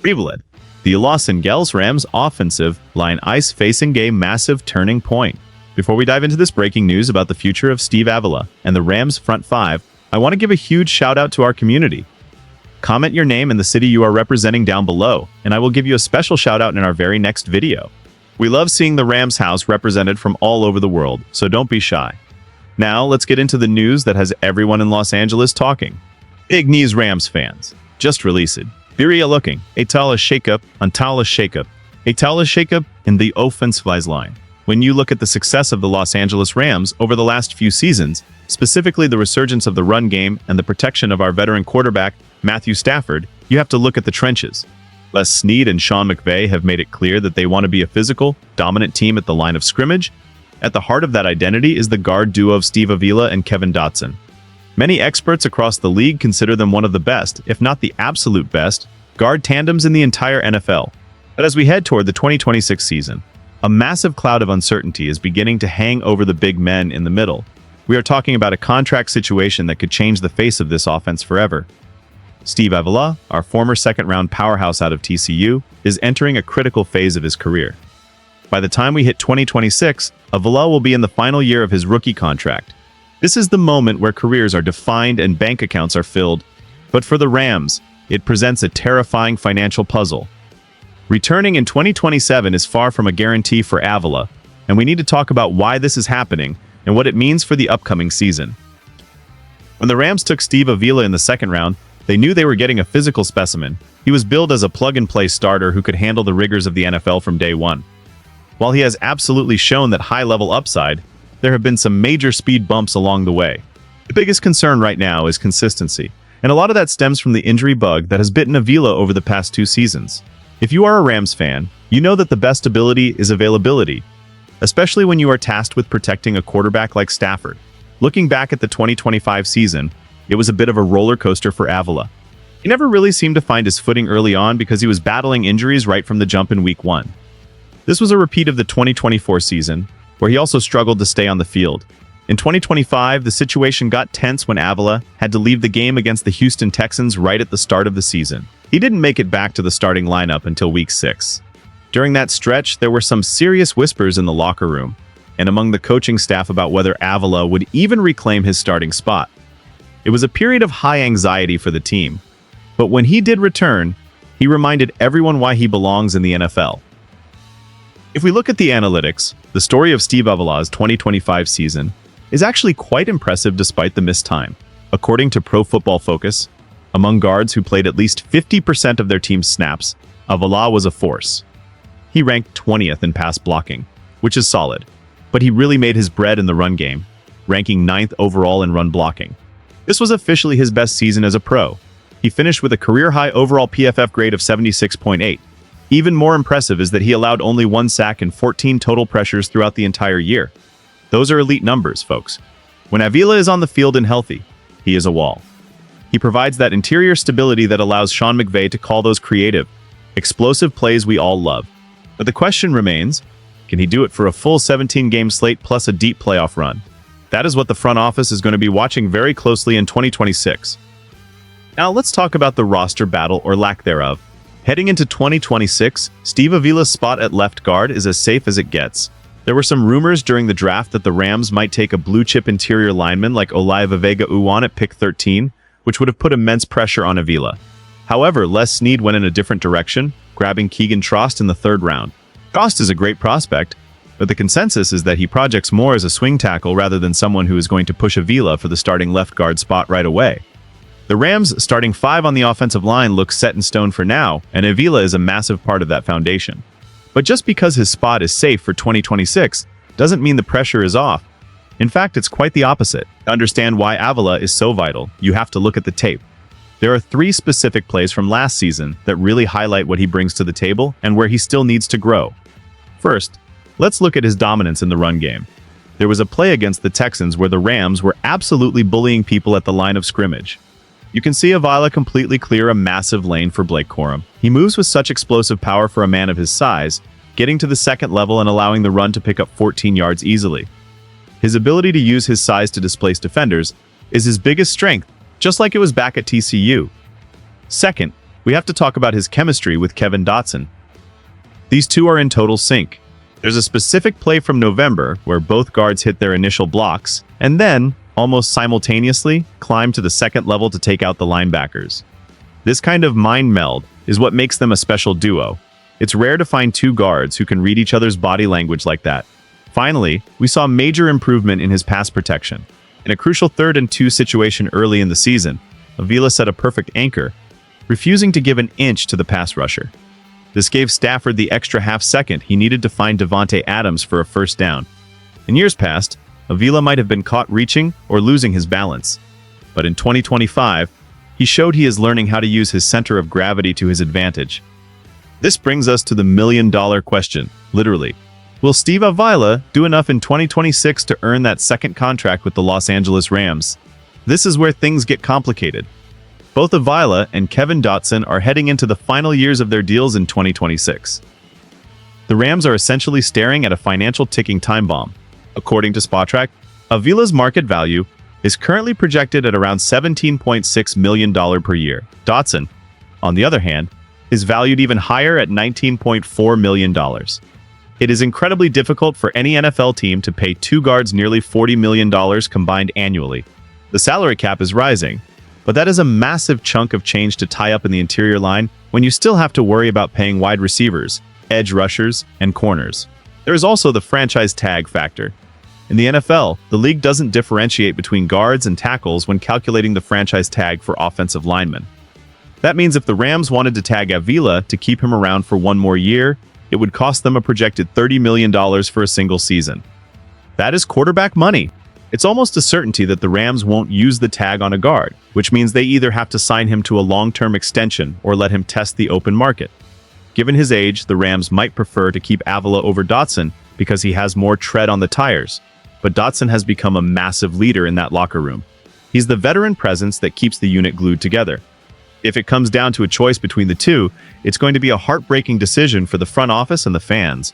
Avila'S, the Los Rams offensive line ice facing game massive turning point. Before we dive into this breaking news about the future of Steve Avila and the Rams front five, I want to give a huge shout out to our community. Comment your name and the city you are representing down below, and I will give you a special shout out in our very next video. We love seeing the Rams house represented from all over the world, so don't be shy. Now, let's get into the news that has everyone in Los Angeles talking. Big news, Rams fans. Just released. Biria looking. A tala shakeup in the offensive line. When you look at the success of the Los Angeles Rams over the last few seasons, specifically the resurgence of the run game and the protection of our veteran quarterback, Matthew Stafford, you have to look at the trenches. Les Snead and Sean McVay have made it clear that they want to be a physical, dominant team at the line of scrimmage. At the heart of that identity is the guard duo of Steve Avila and Kevin Dotson. Many experts across the league consider them one of the best, if not the absolute best, guard tandems in the entire NFL. But as we head toward the 2026 season, a massive cloud of uncertainty is beginning to hang over the big men in the middle. We are talking about a contract situation that could change the face of this offense forever. Steve Avila, our former second-round powerhouse out of TCU, is entering a critical phase of his career. By the time we hit 2026, Avila will be in the final year of his rookie contract. This is the moment where careers are defined and bank accounts are filled. But for the Rams, it presents a terrifying financial puzzle. Returning in 2027 is far from a guarantee for Avila, and we need to talk about why this is happening and what it means for the upcoming season. When the Rams took Steve Avila in the second round, they knew they were getting a physical specimen. He was billed as a plug-and-play starter who could handle the rigors of the NFL from day one. While he has absolutely shown that high-level upside, there have been some major speed bumps along the way. The biggest concern right now is consistency, and a lot of that stems from the injury bug that has bitten Avila over the past 2 seasons. If you are a Rams fan, you know that the best ability is availability, especially when you are tasked with protecting a quarterback like Stafford. Looking back at the 2025 season, it was a bit of a roller coaster for Avila. He never really seemed to find his footing early on because he was battling injuries right from the jump in Week 1. This was a repeat of the 2024 season, where he also struggled to stay on the field. In 2025, the situation got tense when Avila had to leave the game against the Houston Texans right at the start of the season. He didn't make it back to the starting lineup until Week 6. During that stretch, there were some serious whispers in the locker room and among the coaching staff about whether Avila would even reclaim his starting spot. It was a period of high anxiety for the team, but when he did return, he reminded everyone why he belongs in the NFL. If we look at the analytics, the story of Steve Avila'S 2025 season is actually quite impressive despite the missed time. According to Pro Football Focus, among guards who played at least 50% of their team's snaps, Avila was a force. He ranked 20th in pass blocking, which is solid, but he really made his bread in the run game, ranking 9th overall in run blocking. This was officially his best season as a pro. He finished with a career-high overall PFF grade of 76.8. Even more impressive is that he allowed only 1 sack and 14 total pressures throughout the entire year. Those are elite numbers, folks. When Avila is on the field and healthy, he is a wall. He provides that interior stability that allows Sean McVay to call those creative, explosive plays we all love. But the question remains, can he do it for a full 17-game slate plus a deep playoff run? That is what the front office is going to be watching very closely in 2026. Now let's talk about the roster battle or lack thereof. Heading into 2026, Steve Avila's spot at left guard is as safe as it gets. There were some rumors during the draft that the Rams might take a blue-chip interior lineman like Olaiva Vega-Uwan at pick 13, which would have put immense pressure on Avila. However, Les Snead went in a different direction, grabbing Keegan Trost in the 3rd round. Trost is a great prospect, but the consensus is that he projects more as a swing tackle rather than someone who is going to push Avila for the starting left guard spot right away. The Rams' starting 5 on the offensive line looks set in stone for now, and Avila is a massive part of that foundation. But just because his spot is safe for 2026 doesn't mean the pressure is off. In fact, it's quite the opposite. To understand why Avila is so vital, you have to look at the tape. There are 3 specific plays from last season that really highlight what he brings to the table and where he still needs to grow. First, let's look at his dominance in the run game. There was a play against the Texans where the Rams were absolutely bullying people at the line of scrimmage. You can see Avila completely clear a massive lane for Blake Corum. He moves with such explosive power for a man of his size, getting to the second level and allowing the run to pick up 14 yards easily. His ability to use his size to displace defenders is his biggest strength, just like it was back at TCU. Second, we have to talk about his chemistry with Kevin Dotson. These two are in total sync. There's a specific play from November where both guards hit their initial blocks, and then, almost simultaneously, climb to the second level to take out the linebackers. This kind of mind meld is what makes them a special duo. It's rare to find two guards who can read each other's body language like that. Finally, we saw major improvement in his pass protection. In a crucial 3rd and 2 situation early in the season, Avila set a perfect anchor, refusing to give an inch to the pass rusher. This gave Stafford the extra half second he needed to find Davante Adams for a first down. In years past, Avila might have been caught reaching or losing his balance. But in 2025, he showed he is learning how to use his center of gravity to his advantage. This brings us to the million-dollar question, literally. Will Steve Avila do enough in 2026 to earn that second contract with the Los Angeles Rams? This is where things get complicated. Both Avila and Kevin Dotson are heading into the final years of their deals in 2026. The Rams are essentially staring at a financial ticking time bomb. According to Spotrac, Avila's market value is currently projected at around $17.6 million per year. Dotson, on the other hand, is valued even higher at $19.4 million. It is incredibly difficult for any NFL team to pay two guards nearly $40 million combined annually. The salary cap is rising, but that is a massive chunk of change to tie up in the interior line when you still have to worry about paying wide receivers, edge rushers, and corners. There is also the franchise tag factor. In the NFL, the league doesn't differentiate between guards and tackles when calculating the franchise tag for offensive linemen. That means if the Rams wanted to tag Avila to keep him around for one more year, it would cost them a projected $30 million for a single season. That is quarterback money. It's almost a certainty that the Rams won't use the tag on a guard, which means they either have to sign him to a long-term extension or let him test the open market. Given his age, the Rams might prefer to keep Avila over Dotson because he has more tread on the tires, but Dotson has become a massive leader in that locker room. He's the veteran presence that keeps the unit glued together. If it comes down to a choice between the two, it's going to be a heartbreaking decision for the front office and the fans.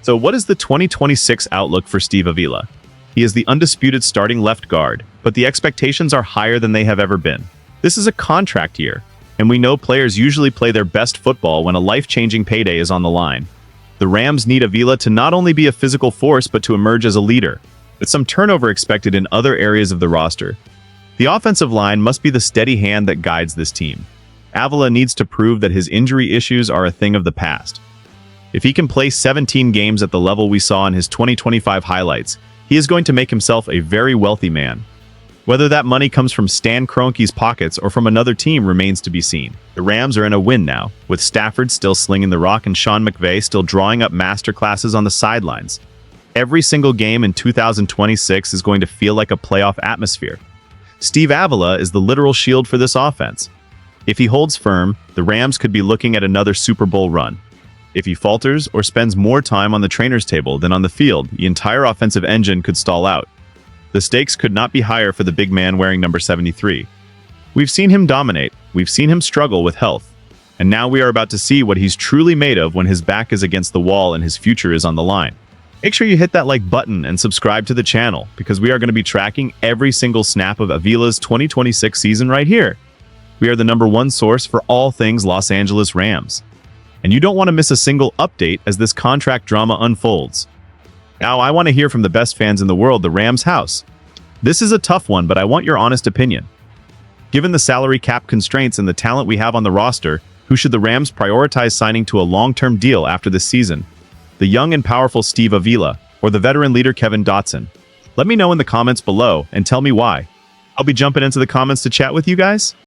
So what is the 2026 outlook for Steve Avila? He is the undisputed starting left guard, but the expectations are higher than they have ever been. This is a contract year, and we know players usually play their best football when a life-changing payday is on the line. The Rams need Avila to not only be a physical force but to emerge as a leader, with some turnover expected in other areas of the roster. The offensive line must be the steady hand that guides this team. Avila needs to prove that his injury issues are a thing of the past. If he can play 17 games at the level we saw in his 2025 highlights, he is going to make himself a very wealthy man. Whether that money comes from Stan Kroenke's pockets or from another team remains to be seen. The Rams are in a win now, with Stafford still slinging the rock and Sean McVay still drawing up masterclasses on the sidelines. Every single game in 2026 is going to feel like a playoff atmosphere. Steve Avila is the literal shield for this offense. If he holds firm, the Rams could be looking at another Super Bowl run. If he falters or spends more time on the trainer's table than on the field, the entire offensive engine could stall out. The stakes could not be higher for the big man wearing number 73. We've seen him dominate, we've seen him struggle with health, and now we are about to see what he's truly made of when his back is against the wall and his future is on the line. Make sure you hit that like button and subscribe to the channel, because we are going to be tracking every single snap of Avila'S 2026 season right here. We are the #1 source for all things Los Angeles Rams. And you don't want to miss a single update as this contract drama unfolds. Now, I want to hear from the best fans in the world, the Rams house. This is a tough one, but I want your honest opinion. Given the salary cap constraints and the talent we have on the roster, who should the Rams prioritize signing to a long-term deal after this season? The young and powerful Steve Avila, or the veteran leader Kevin Dotson? Let me know in the comments below and tell me why. I'll be jumping into the comments to chat with you guys.